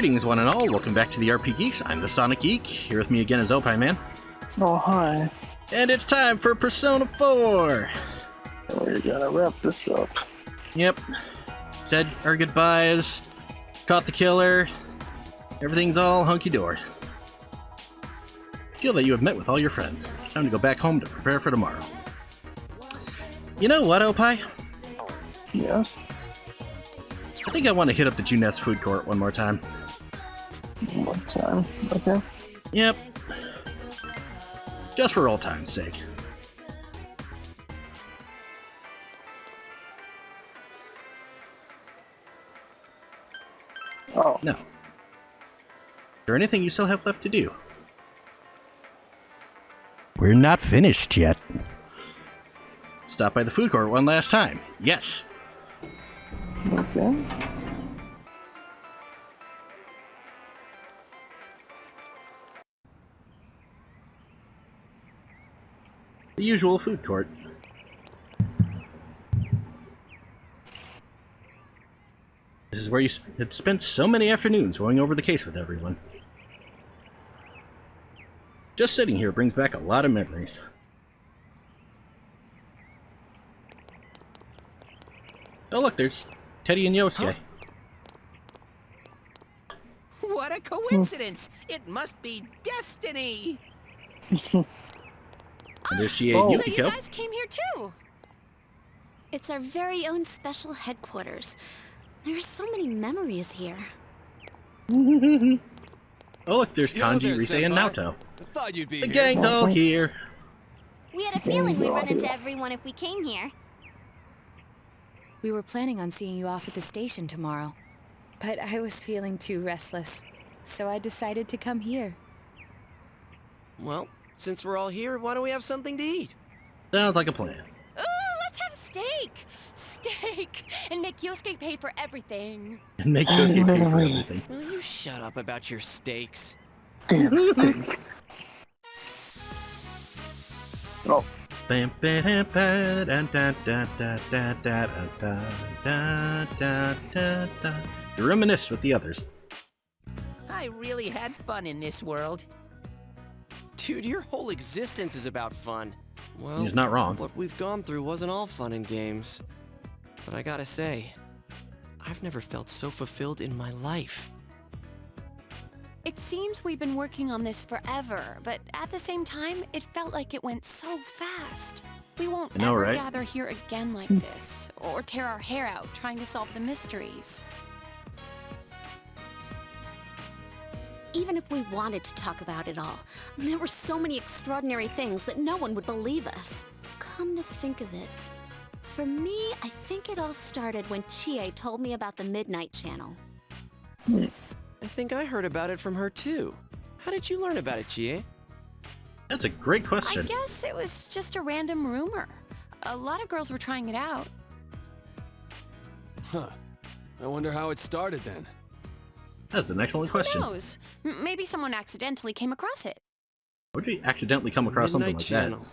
Greetings, one and all. Welcome back to the RP Geeks. I'm the Sonic Geek. Here with me again is Opie Man. Oh, hi. And it's time for Persona 4! We're gonna wrap this up. Yep. Said our goodbyes. Caught the killer. Everything's all hunky-dory. Feel that you have met with all your friends. Time to go back home to prepare for tomorrow. You know what, Opie? Yes? I think I want to hit up the Juneth's food court one more time. One time. Okay. Yep. Just for old time's sake. Oh. No. Is there anything you still have left to do? We're not finished yet. Stop by the food court one last time. Yes. Okay. The usual food court. This is where you had spent so many afternoons going over the case with everyone. Just sitting here brings back a lot of memories. Oh look, there's Teddy and Yosuke. Huh? What a coincidence! It must be destiny! And there's Chie and Oh. So you Yukiko. guys came here too? It's our very own special headquarters. There's so many memories here. Oh look, there's Yo Kanji, there, Rise, and senpai. Naoto. I thought you'd be The here. gang's all here. We had a feeling Gangs we'd all run into here. everyone if we came here. We were planning on seeing you off at the station tomorrow, but I was feeling too restless, so I decided to come here. Well, since we're all here, why don't we have something to eat? Sounds like a plan. Ooh, let's have steak! Steak! And make Yosuke pay for everything. And make Yosuke pay for Wait. everything. Will you shut up about your steaks? Damn stink. Oh. Bam, bam, bam, da, da, da, da, da, da, da, da, da, da, da. You reminisce with the others. I really had fun in this world. Dude, your whole existence is about fun. Well, He's not wrong. what we've gone through wasn't all fun and games. But I gotta say, I've never felt so fulfilled in my life. It seems we've been working on this forever, but at the same time, it felt like it went so fast. We won't I know, ever right? gather here again like this, or tear our hair out trying to solve the mysteries. Even if we wanted to talk about it all, there were so many extraordinary things that no one would believe us. Come to think of it, for me, I think it all started when Chie told me about the Midnight Channel. I think I heard about it from her too. How did you learn about it, Chie? That's a great I question. guess it was just a random rumor. A lot of girls were trying it out. Huh. I wonder how it started then. That's an excellent question. Who knows? Maybe someone accidentally came across it. How would you accidentally come across something Midnight like Channel.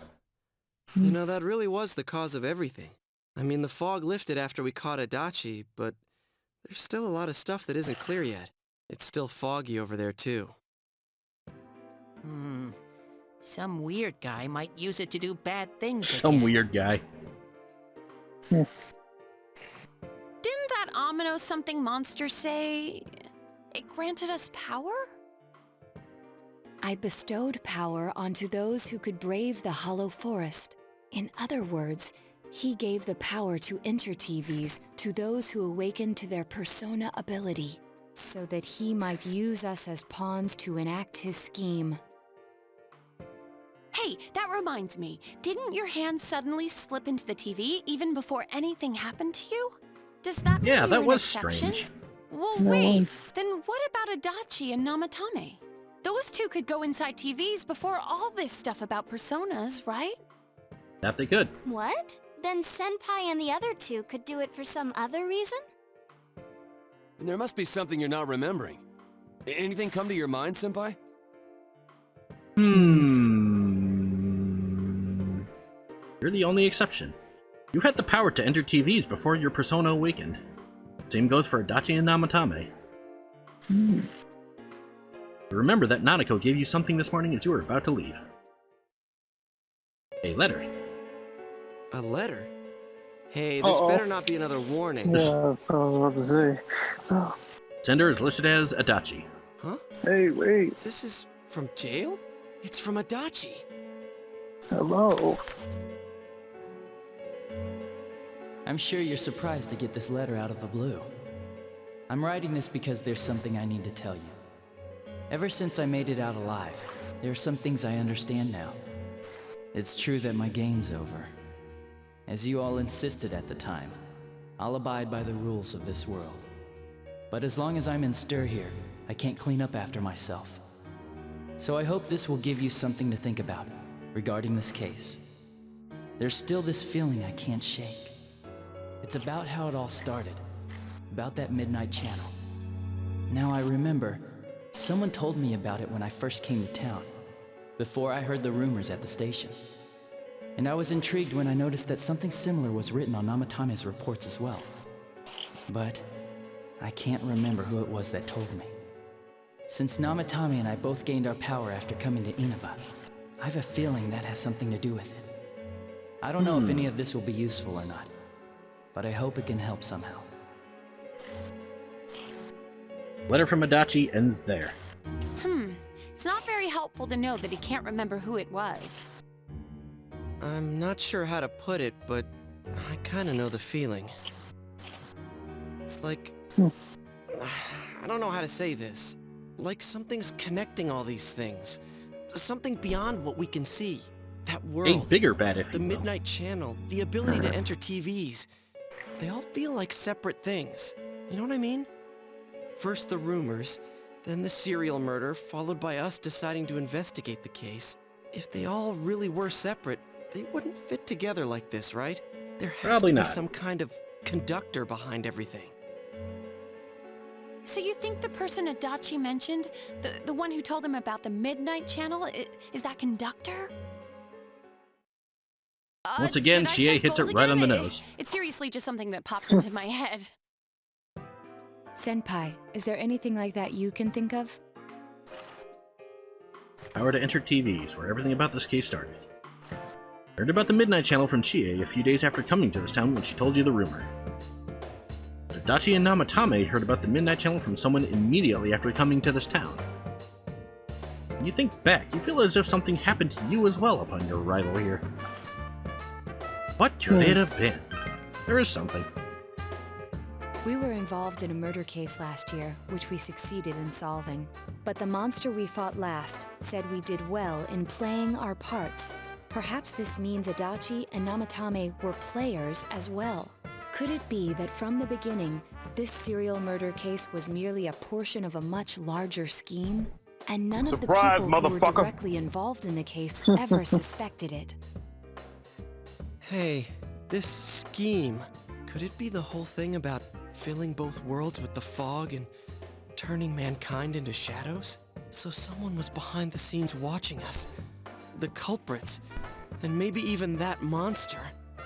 You know, that really was the cause of everything. I mean, the fog lifted after we caught Adachi, but there's still a lot of stuff that isn't clear yet. It's still foggy over there, too. Some weird guy might use it to do bad things that? Some again. weird guy. Didn't that ominous something monster say it granted us power? I bestowed power onto those who could brave the Hollow Forest. In other words, he gave the power to Inter-TVs to those who awakened to their persona ability, so that he might use us as pawns to enact his scheme. Hey, that reminds me. Didn't your hand suddenly slip into the TV even before anything happened to you? Does that mean Yeah, you're that an was exception? strange. Well, No, wait. it's- Then what about Adachi and Namatame? Those two could go inside TVs before all this stuff about personas, right? That they could. What? Then Senpai and the other two could do it for some other reason? Then there must be something you're not remembering. Anything come to your mind, Senpai? You're the only exception. You had the power to enter TVs before your persona awakened. Same goes for Adachi and Namatame. remember that Nanako gave you something this morning as you were about to leave. A letter. A letter? Hey, this better not be another warning. Yeah, I was about to say. Oh, Sender is listed as Adachi. Huh? hey, wait. This is from jail? It's from Adachi. Hello. I'm sure you're surprised to get this letter out of the blue. I'm writing this because there's something I need to tell you. Ever since I made it out alive, there are some things I understand now. It's true that my game's over. As you all insisted at the time, I'll abide by the rules of this world. But as long as I'm in stir here, I can't clean up after myself. So I hope this will give you something to think about regarding this case. There's still this feeling I can't shake. It's about how it all started, about that Midnight Channel. Now I remember, someone told me about it when I first came to town, before I heard the rumors at the station. And I was intrigued when I noticed that something similar was written on Namatame's reports as well. But I can't remember who it was that told me. Since Namatame and I both gained our power after coming to Inaba, I have a feeling that has something to do with it. I don't know if any of this will be useful or not, but I hope it can help somehow. Letter from Adachi ends there. It's not very helpful to know that he can't remember who it was. I'm not sure how to put it, but I kinda know the feeling. It's like... I don't know how to say this. Like something's connecting all these things. Something beyond what we can see. That world. A bigger bat, if The you will. Midnight Channel. The ability to enter TVs. They all feel like separate things. You know what I mean? First the rumors, then the serial murder, followed by us deciding to investigate the case. If they all really were separate, they wouldn't fit together like this, right? There has Probably to be not. some kind of conductor behind everything. So you think the person Adachi mentioned, the one who told him about the Midnight Channel, is that conductor? Once again, did I Chie say hits it gold right on the again? nose. It's seriously just something that popped into my head. Senpai, is there anything like that you can think of? Power to enter TVs, where everything about this case started. Heard about the Midnight Channel from Chie a few days after coming to this town when she told you the rumor. But Adachi and Namatame heard about the Midnight Channel from someone immediately after coming to this town. When you think back, you feel as if something happened to you as well upon your arrival here. What could it have been? There is something. We were involved in a murder case last year, which we succeeded in solving. But the monster we fought last said we did well in playing our parts. Perhaps this means Adachi and Namatame were players as well. Could it be that from the beginning, this serial murder case was merely a portion of a much larger scheme? And none of the Surprise, people who were motherfucker. directly involved in the case ever suspected it. Hey, this scheme. Could it be the whole thing about filling both worlds with the fog and turning mankind into shadows? So someone was behind the scenes watching us. The culprits. And maybe even that monster.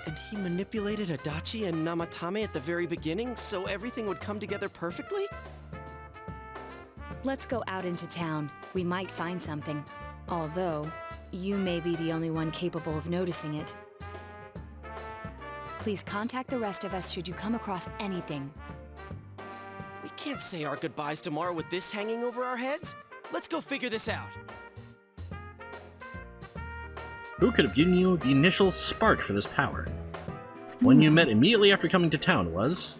And he manipulated Adachi and Namatame at the very beginning so everything would come together perfectly? Let's go out into town. We might find something. Although, you may be the only one capable of noticing it. Please contact the rest of us should you come across anything. We can't say our goodbyes tomorrow with this hanging over our heads. Let's go figure this out. Who could have given you the initial spark for this power? One you met immediately after coming to town was...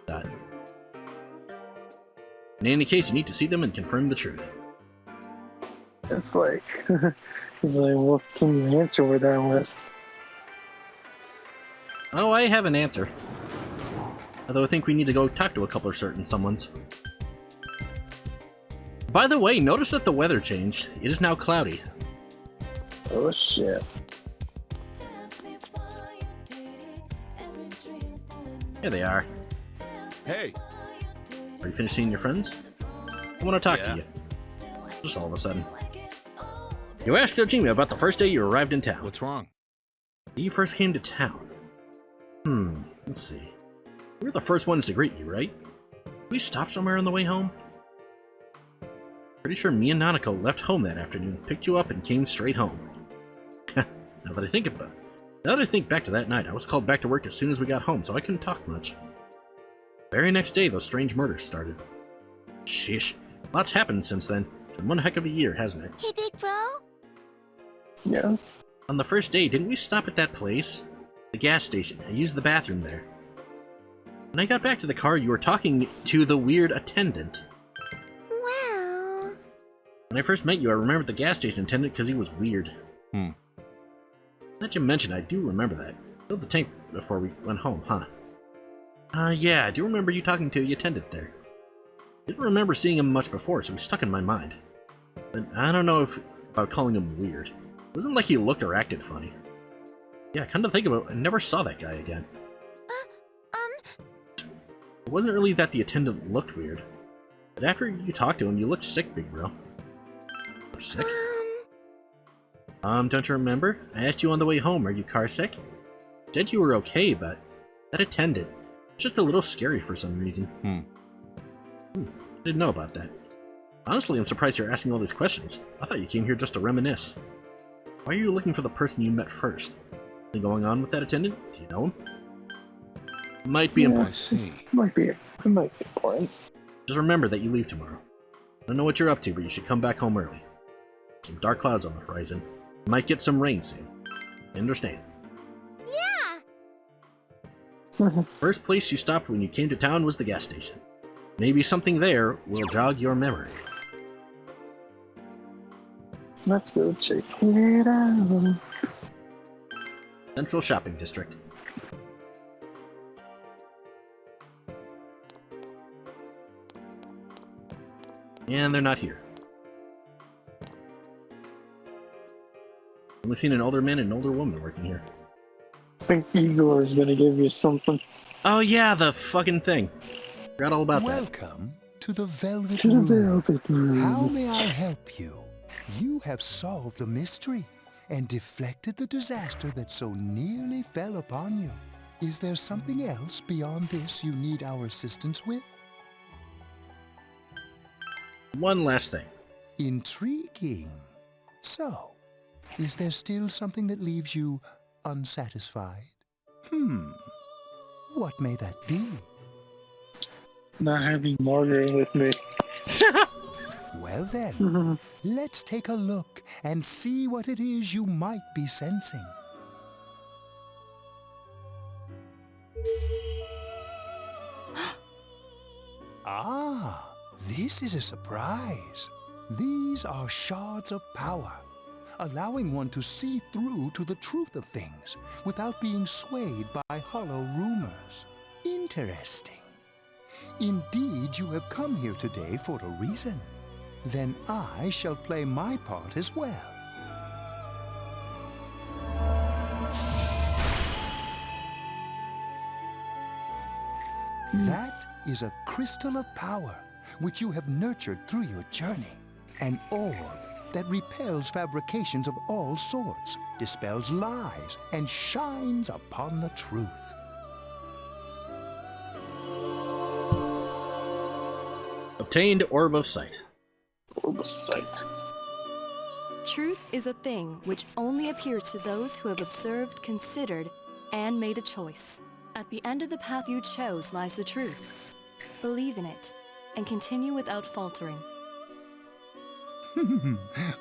Dot. In any case, you need to see them and confirm the truth. It's like, what can you answer with that with? Oh, I have an answer. Although I think we need to go talk to a couple of certain someones. By the way, notice that the weather changed. It is now cloudy. Oh shit. Here they are. Hey, Are you finished seeing your friends? I want to talk Yeah. to you. Just all of a sudden. You asked Tojima about the first day you arrived in town. what's wrong? You first came to town. Let's see. We were the first ones to greet you, right? We stopped somewhere on the way home? Pretty sure me and Nanako left home that afternoon, picked you up, and came straight home. Now that I think back to that night, I was called back to work as soon as we got home, so I couldn't talk much. Very next day, those strange murders started. Sheesh, lots happened since then. It's been one heck of a year, hasn't it? Hey, big bro? Yes. On the first day, didn't we stop at that place? The gas station. I used the bathroom there. When I got back to the car, you were talking to the weird attendant. Well... When I first met you, I remembered the gas station attendant because he was weird. Now that you mentioned, I do remember that. Filled the tank before we went home, huh? Yeah, I do remember you talking to the attendant there. Didn't remember seeing him much before, so he stuck in my mind. But I don't know about calling him weird. It wasn't like he looked or acted funny. Yeah, come to think of it, I never saw that guy again. It wasn't really that the attendant looked weird. But after you talked to him, you looked sick, big bro. You're sick? Don't you remember? I asked you on the way home, are you car sick? You said you were okay, but that attendant was just a little scary for some reason. I didn't know about that. Honestly, I'm surprised you're asking all these questions. I thought you came here just to reminisce. Why are you looking for the person you met first? Anything going on with that attendant? Do you know him? Might be important. I see. It might be important. Just remember that you leave tomorrow. I don't know what you're up to, but you should come back home early. Some dark clouds on the horizon. You might get some rain soon. I understand. Yeah! First place you stopped when you came to town was the gas station. Maybe something there will jog your memory. Let's go check it out. Central Shopping District. And they're not here. Only seen an older man and an older woman working here. I think Igor is gonna give you something. Oh yeah, the fucking thing. Forgot all about that. Welcome to the Velvet To the Room. Velvet Room. How may I help you? You have solved the mystery and deflected the disaster that so nearly fell upon you. Is there something else beyond this you need our assistance with? One last thing. Intriguing. So, is there still something that leaves you unsatisfied? What may that be? Not having Margaret with me. Well then, let's take a look and see what it is you might be sensing. Ah, this is a surprise. These are shards of power, allowing one to see through to the truth of things without being swayed by hollow rumors. Interesting. Indeed, you have come here today for a reason. Then I shall play my part as well. That is a crystal of power, which you have nurtured through your journey. An orb that repels fabrications of all sorts, dispels lies, and shines upon the truth. Obtained Orb of Sight. Orb of Sight. Truth is a thing which only appears to those who have observed, considered, and made a choice. At the end of the path you chose lies the truth. Believe in it, and continue without faltering.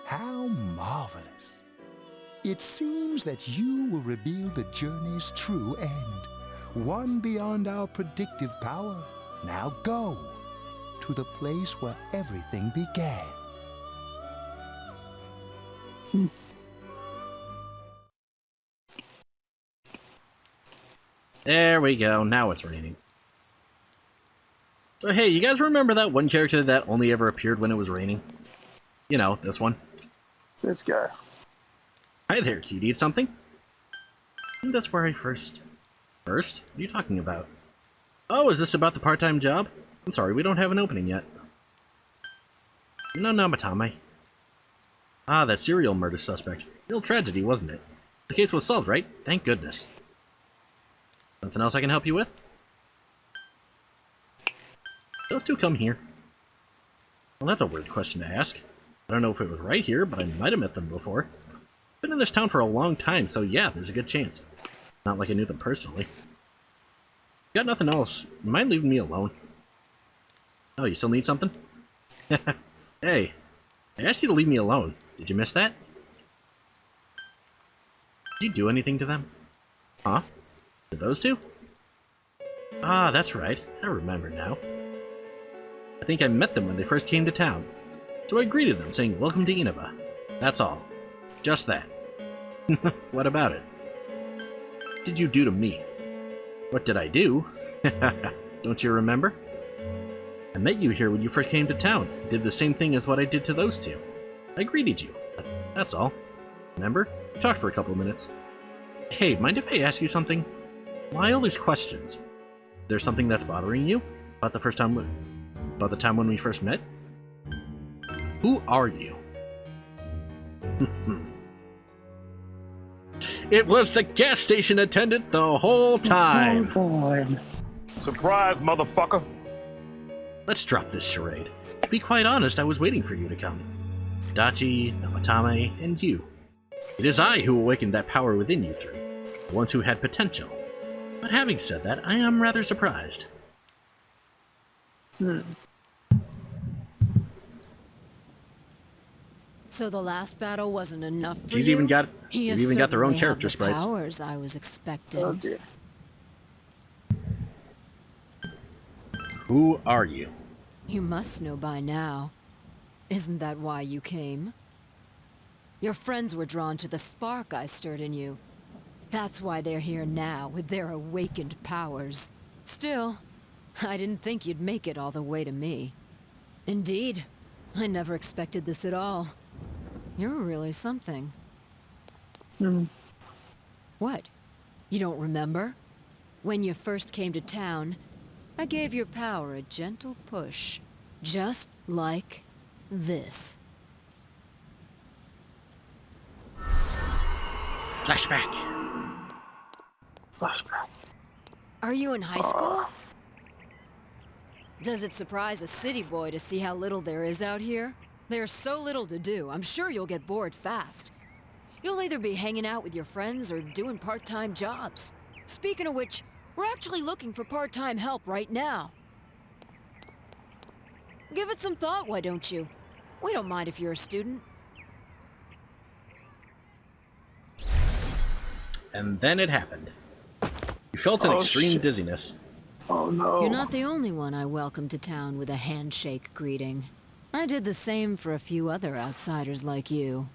How marvelous. It seems that you will reveal the journey's true end, one beyond our predictive power. Now go to the place where everything began. There we go, now it's raining. So hey, you guys remember that one character that only ever appeared when it was raining? You know, this one. This guy. Hi there, do you need something? I think that's where I first... First? What are you talking about? Oh, is this about the part-time job? I'm sorry, we don't have an opening yet. No, Namatame. Ah, that serial murder suspect. Real tragedy, wasn't it? The case was solved, right? Thank goodness. Something else I can help you with? Those two come here. Well, that's a weird question to ask. I don't know if it was right here, but I might have met them before. Been in this town for a long time, so yeah, there's a good chance. Not like I knew them personally. Got nothing else. Mind leaving me alone? Oh, you still need something? Hey, I asked you to leave me alone. Did you miss that? Did you do anything to them? Huh? To those two? Ah, that's right. I remember now. I think I met them when they first came to town. So I greeted them, saying, "Welcome to Inaba." That's all. Just that. What about it? What did you do to me? What did I do? Don't you remember? I met you here when you first came to town. Did the same thing as what I did to those two. I greeted you. That's all. Remember? We talked for a couple of minutes. Hey, mind if I ask you something? Why all these questions? Is there something that's bothering you? About the time when we first met? Who are you? It was the gas station attendant the whole time! Surprise, motherfucker! Let's drop this charade. To be quite honest, I was waiting for you to come. Dachi, Namatame, and you. It is I who awakened that power within you three, the ones who had potential. But having said that, I am rather surprised. So the last battle wasn't enough for She's you? even got He they've even got their own certainly character had the sprites. powers I was expecting. Oh dear. Who are you? You must know by now. Isn't that why you came? Your friends were drawn to the spark I stirred in you. That's why they're here now, with their awakened powers. Still, I didn't think you'd make it all the way to me. Indeed, I never expected this at all. You're really something. What? You don't remember? When you first came to town, I gave your power a gentle push. Just like this. Flashback. Are you in high school? Does it surprise a city boy to see how little there is out here? There's so little to do, I'm sure you'll get bored fast. You'll either be hanging out with your friends or doing part-time jobs. Speaking of which, we're actually looking for part-time help right now. Give it some thought, why don't you? We don't mind if you're a student. And then it happened. You felt an extreme dizziness. Oh no. You're not the only one I welcomed to town with a handshake greeting. I did the same for a few other outsiders like you.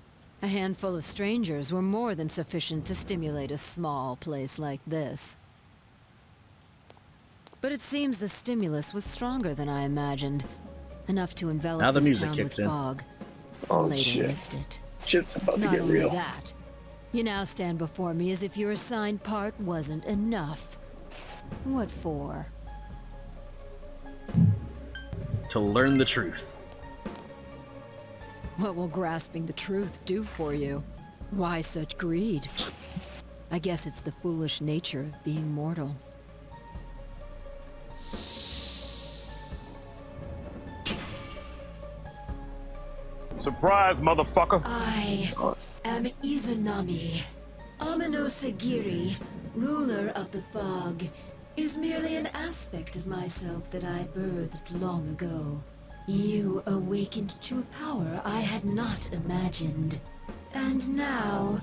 A handful of strangers were more than sufficient to stimulate a small place like this. But it seems the stimulus was stronger than I imagined. Enough to envelop Now the this music town kicks with in. fog. Oh, And later shit. lift it. Shit's about to Not get only real. that, you now stand before me as if your assigned part wasn't enough. What for? To learn the truth. What will grasping the truth do for you? Why such greed? I guess it's the foolish nature of being mortal. Surprise, motherfucker! I am Izanami. Amino Sagiri, ruler of the fog, is merely an aspect of myself that I birthed long ago. You awakened to a power I had not imagined. And now,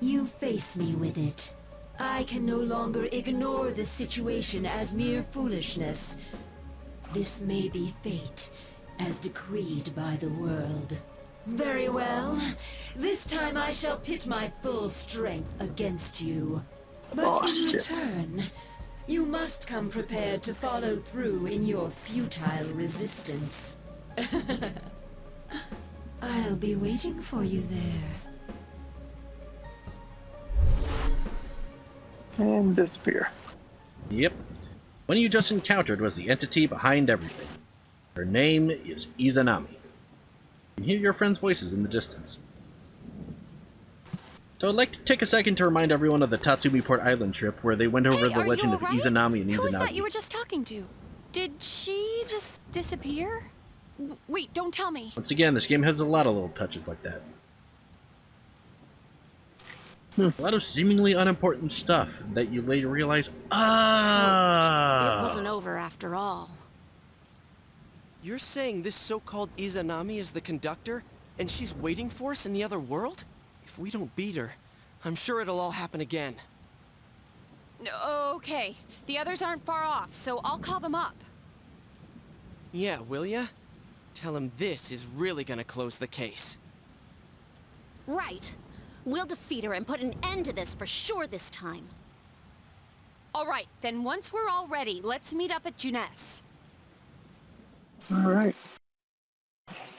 you face me with it. I can no longer ignore this situation as mere foolishness. This may be fate, as decreed by the world. Very well. This time I shall pit my full strength against you. But in return, you must come prepared to follow through in your futile resistance. I'll be waiting for you there. And disappear. Yep. One you just encountered was the entity behind everything. Her name is Izanami. You can hear your friends' voices in the distance. So I'd like to take a second to remind everyone of the Tatsumi Port Island trip where they went over the legend of Izanami and Who was that Izanagi. you were just talking to? Did she just disappear? Wait, don't tell me. Once again, this game has a lot of little touches like that. A lot of seemingly unimportant stuff that you later realize, So, ah! it wasn't over after all. You're saying this so-called Izanami is the conductor, and she's waiting for us in the other world? If we don't beat her, I'm sure it'll all happen again. Okay, the others aren't far off, so I'll call them up. Yeah, will ya? Tell him this is really gonna close the case. Right. We'll defeat her and put an end to this for sure this time. All right, then once we're all ready, let's meet up at Junes. All right.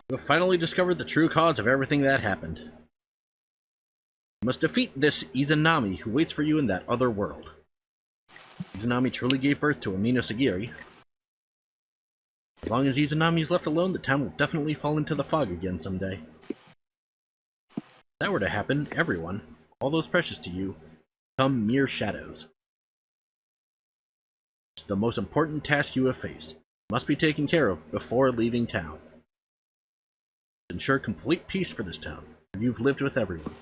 We've finally discovered the true cause of everything that happened. You must defeat this Izanami who waits for you in that other world. Izanami truly gave birth to Amino Sagiri. As long as Izanami is left alone, the town will definitely fall into the fog again someday. If that were to happen, everyone, all those precious to you, become mere shadows. It's the most important task you have faced. It must be taken care of before leaving town. Ensure complete peace for this town. You've lived with everyone.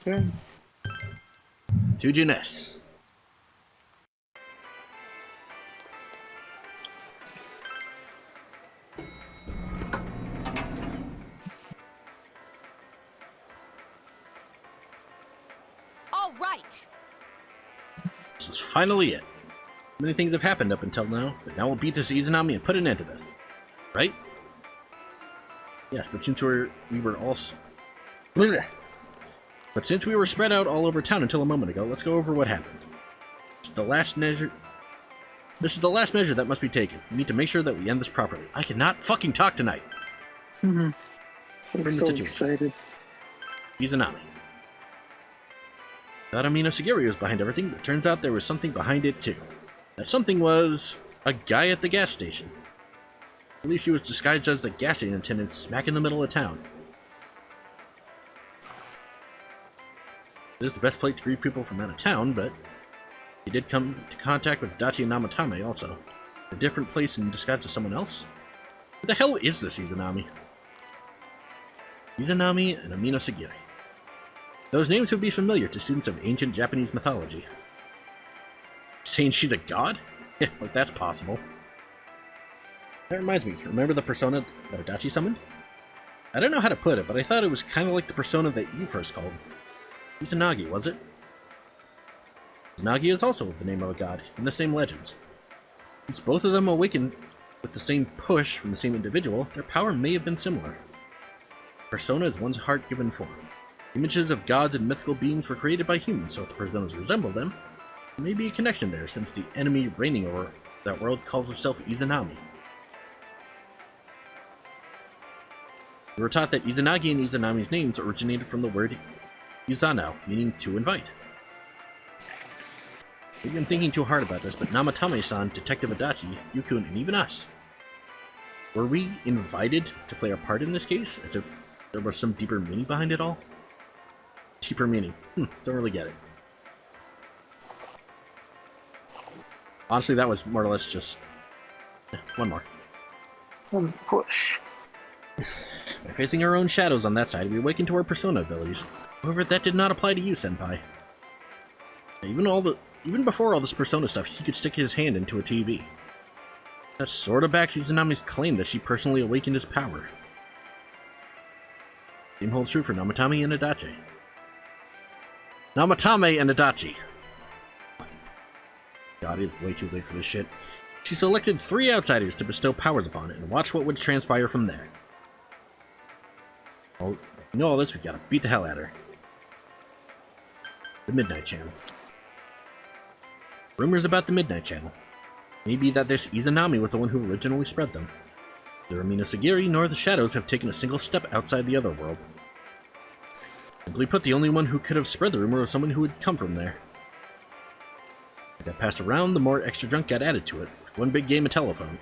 Okay. To Junes. All right. This is finally it. Many things have happened up until now, but now we'll beat this Izanami and put an end to this. Right? Yes, but since we were all... But since we were spread out all over town until a moment ago, let's go over what happened. This is the last measure that must be taken. We need to make sure that we end this properly. I cannot fucking talk tonight. I'm the so situation. excited. Izanami. Thought Amino Sagiri was behind everything, but it turns out there was something behind it too. That something was a guy at the gas station. I believe she was disguised as the gas station attendant smack in the middle of town. This is the best place to greet people from out of town, but he did come into contact with Adachi and Namatame also. A different place in disguise as someone else? What the hell is this Izanami? Izanami and Amino Sagiri. Those names would be familiar to students of ancient Japanese mythology. Saying she's a god? Yeah, like that's possible. That reminds me, remember the persona that Adachi summoned? I don't know how to put it, but I thought it was kind of like the persona that you first called. Izanagi, was it? Izanagi is also the name of a god, in the same legends. Since both of them awakened with the same push from the same individual, their power may have been similar. Persona is one's heart-given form. Images of gods and mythical beings were created by humans, so if the personas resemble them, there may be a connection there, since the enemy reigning over that world calls herself Izanami. We were taught that Izanagi and Izanami's names originated from the word Izanao, meaning to invite. Maybe I'm thinking too hard about this, but Namatame-san, Detective Adachi, Yukun, and even us. Were we invited to play a part in this case, as if there was some deeper meaning behind it all? Deeper meaning. Don't really get it. Honestly, that was more or less just... one more. One push. By facing our own shadows on that side, we awaken to our persona abilities. However, that did not apply to you, Senpai. Even before all this persona stuff, he could stick his hand into a TV. That sort of backs Izanami's claim that she personally awakened his power. Same holds true for Namatame and Adachi. Namatame and Adachi! God, it's way too late for this shit. She selected 3 outsiders to bestow powers upon it, and watch what would transpire from there. Oh, you know all this, we gotta beat the hell out of her. The Midnight Channel. Rumors about the Midnight Channel. Maybe that this Izanami was the one who originally spread them. Neither Amino Sagiri nor the Shadows have taken a single step outside the other world. Simply put, the only one who could have spread the rumor was someone who had come from there. It got passed around, the more extra junk got added to it. One big game of telephone.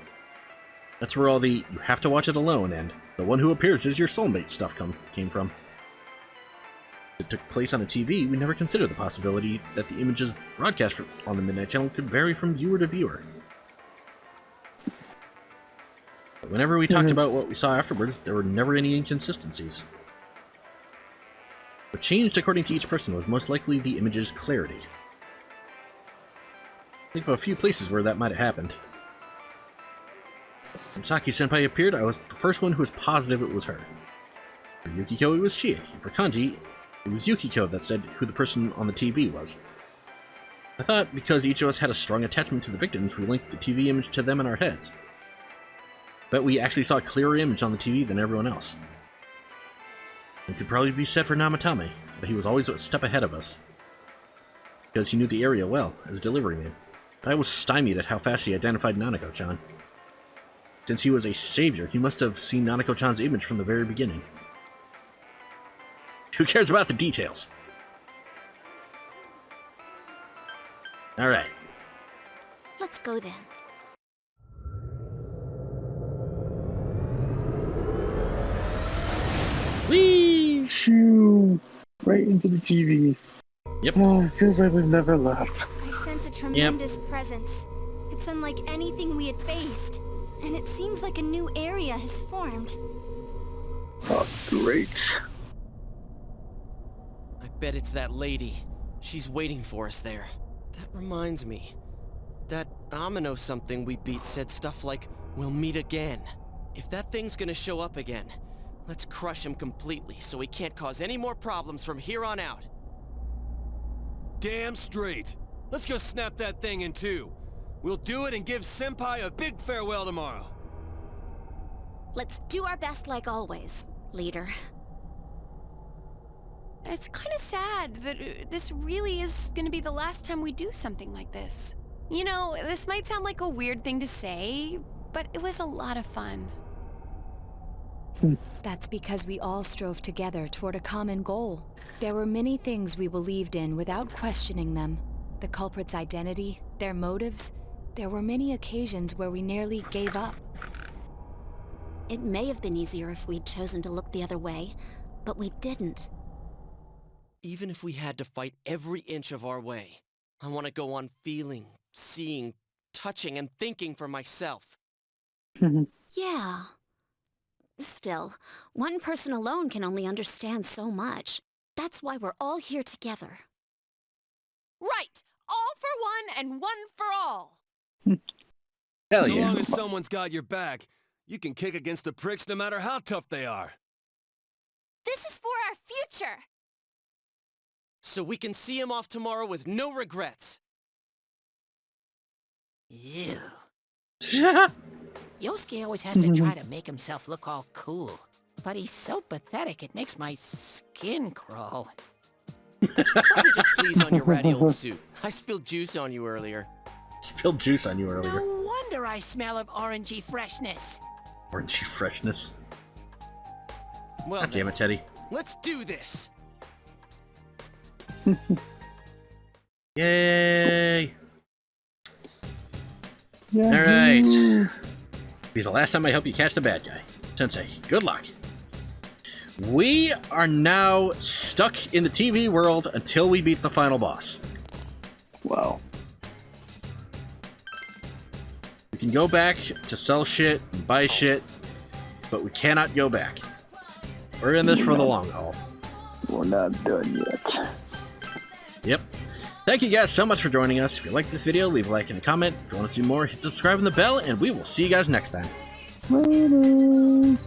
That's where all the "you have to watch it alone" and "the one who appears is your soulmate" stuff came from. If it took place on a TV, we never considered the possibility that the images broadcast on the Midnight Channel could vary from viewer to viewer. But whenever we talked about what we saw afterwards, there were never any inconsistencies. What changed according to each person was most likely the image's clarity. Think of a few places where that might have happened. When Saki-senpai appeared, I was the first one who was positive it was her. For Yukiko, it was Chie. And for Kanji, it was Yukiko that said who the person on the TV was. I thought because each of us had a strong attachment to the victims, we linked the TV image to them in our heads. But we actually saw a clearer image on the TV than everyone else. It could probably be said for Namatame, but he was always a step ahead of us. Because he knew the area well, as a delivery man. I was stymied at how fast he identified Nanako-chan. Since he was a savior, he must have seen Nanako-chan's image from the very beginning. Who cares about the details? Alright. Let's go then. Whee! Shoo! Right into the TV. Yep. Oh, it feels like we've never left. I sense a tremendous presence. It's unlike anything we had faced. And it seems like a new area has formed. Oh, great. I bet it's that lady. She's waiting for us there. That reminds me. That Amino something we beat said stuff like, "We'll meet again." If that thing's gonna show up again, let's crush him completely so he can't cause any more problems from here on out. Damn straight. Let's go snap that thing in two. We'll do it and give Senpai a big farewell tomorrow. Let's do our best like always, leader. It's kind of sad that this really is gonna be the last time we do something like this. You know, this might sound like a weird thing to say, but it was a lot of fun. That's because we all strove together toward a common goal. There were many things we believed in without questioning them. The culprit's identity, their motives. There were many occasions where we nearly gave up. It may have been easier if we'd chosen to look the other way, but we didn't. Even if we had to fight every inch of our way, I want to go on feeling, seeing, touching, and thinking for myself. Yeah. Still, one person alone can only understand so much. That's why we're all here together. Right! All for one and one for all! Hell So yeah. long as someone's got your back, you can kick against the pricks no matter how tough they are. This is for our future! So we can see him off tomorrow with no regrets. Ew. Yosuke always has to try to make himself look all cool. But he's so pathetic, it makes my skin crawl. Probably just fleas on your ratty old suit. I spilled juice on you earlier. Spilled juice on you earlier. No wonder I smell of orangey freshness. Orangey freshness. Well, God damn it, Teddy. Let's do this. Yay! Yeah. Alright. Be the last time I help you catch the bad guy. Sensei, good luck. We are now stuck in the TV world until we beat the final boss. Wow. We can go back to sell shit and buy shit, but we cannot go back. We're in this for the long haul. We're not done yet. Yep. Thank you guys so much for joining us. If you liked this video, leave a like and a comment. If you want to see more, hit subscribe and the bell, and we will see you guys next time. Laters.